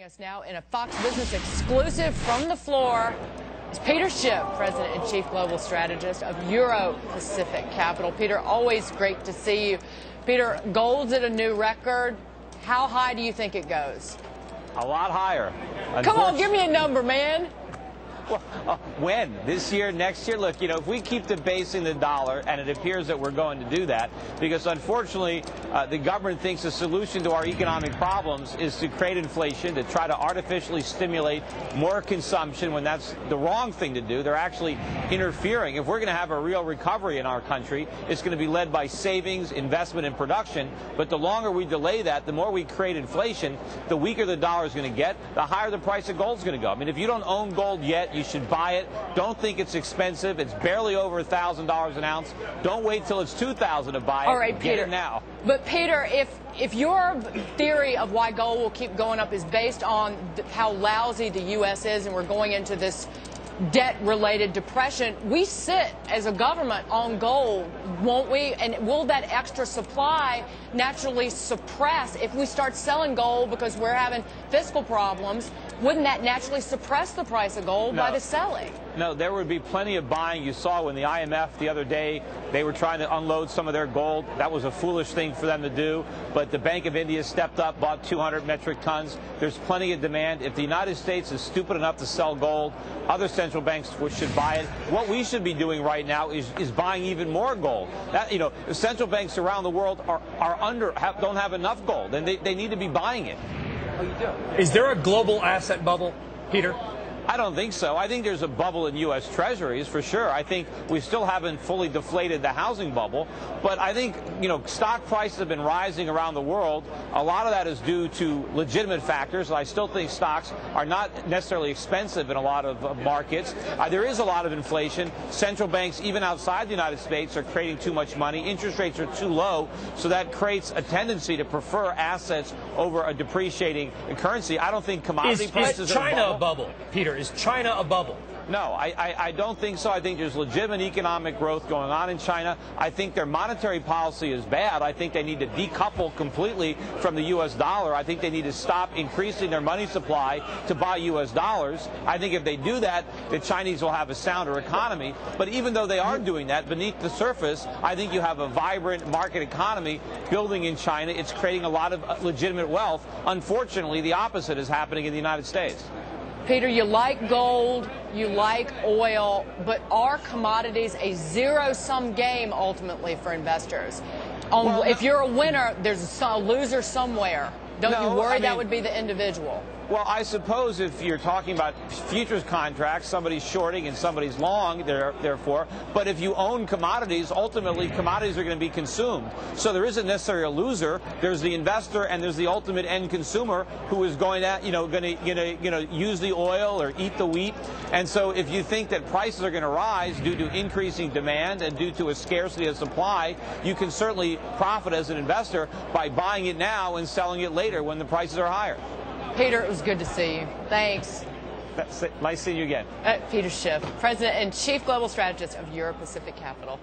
Joining us now in a Fox Business exclusive from the floor is Peter Schiff, President and Chief Global Strategist of Euro Pacific Capital. Peter, always great to see you. Peter, gold's at a new record. How high do you think it goes? A lot higher. Come on, give me a number, man. Well, when? This year, next year? Look, if we keep debasing the dollar, and it appears that we're going to do that, because unfortunately the government thinks the solution to our economic problems is to create inflation, to try to artificially stimulate more consumption when that's the wrong thing to do. They're actually interfering. If we're going to have a real recovery in our country, it's going to be led by savings, investment, and production. But the longer we delay that, the more we create inflation, the weaker the dollar is going to get, the higher the price of gold is going to go. I mean, if you don't own gold yet, you should buy it. Don't think it's expensive. It's barely over $1,000 an ounce. Don't wait till it's $2,000 to buy it. All right, Get Peter. it now. But Peter, if your theory of why gold will keep going up is based on how lousy the U.S. is, and we're going into this debt-related depression, we sit as a government on gold, won't we? And will that extra supply naturally suppress, if we start selling gold because we're having fiscal problems, wouldn't that naturally suppress the price of gold by the selling? No, there would be plenty of buying. You saw when the IMF the other day, they were trying to unload some of their gold. That was a foolish thing for them to do. But the Bank of India stepped up, bought 200 metric tons. There's plenty of demand. If the United States is stupid enough to sell gold, other central banks should buy it. What we should be doing right now is buying even more gold. That, the central banks around the world don't have enough gold, and they need to be buying it. Oh, you do? Is there a global asset bubble, Peter? I don't think so. I think there's a bubble in U.S. Treasuries for sure. I think we still haven't fully deflated the housing bubble. But I think, stock prices have been rising around the world. A lot of that is due to legitimate factors. I still think stocks are not necessarily expensive in a lot of markets. There is a lot of inflation. Central banks, even outside the United States, are creating too much money. Interest rates are too low. So that creates a tendency to prefer assets over a depreciating currency. I don't think commodity prices are China a bubble, Peter? Is China a bubble? No, I don't think so. I think there's legitimate economic growth going on in China. I think their monetary policy is bad. I think they need to decouple completely from the U.S. dollar. I think they need to stop increasing their money supply to buy U.S. dollars. I think if they do that, the Chinese will have a sounder economy. But even though they are doing that, beneath the surface, I think you have a vibrant market economy building in China. It's creating a lot of legitimate wealth. Unfortunately, the opposite is happening in the United States. Peter, you like gold, you like oil, but are commodities a zero-sum game ultimately for investors? If you're a winner, there's a loser somewhere. Don't you worry that would be the individual? Well, I suppose if you're talking about futures contracts, somebody's shorting and somebody's long, therefore. But if you own commodities, ultimately commodities are going to be consumed. So there isn't necessarily a loser. There's the investor and there's the ultimate end consumer who is going to use the oil or eat the wheat. And so if you think that prices are going to rise due to increasing demand and due to a scarcity of supply, you can certainly profit as an investor by buying it now and selling it later when the prices are higher. Peter, it was good to see you. Thanks. Nice seeing you again. Peter Schiff, President and Chief Global Strategist of Euro Pacific Capital.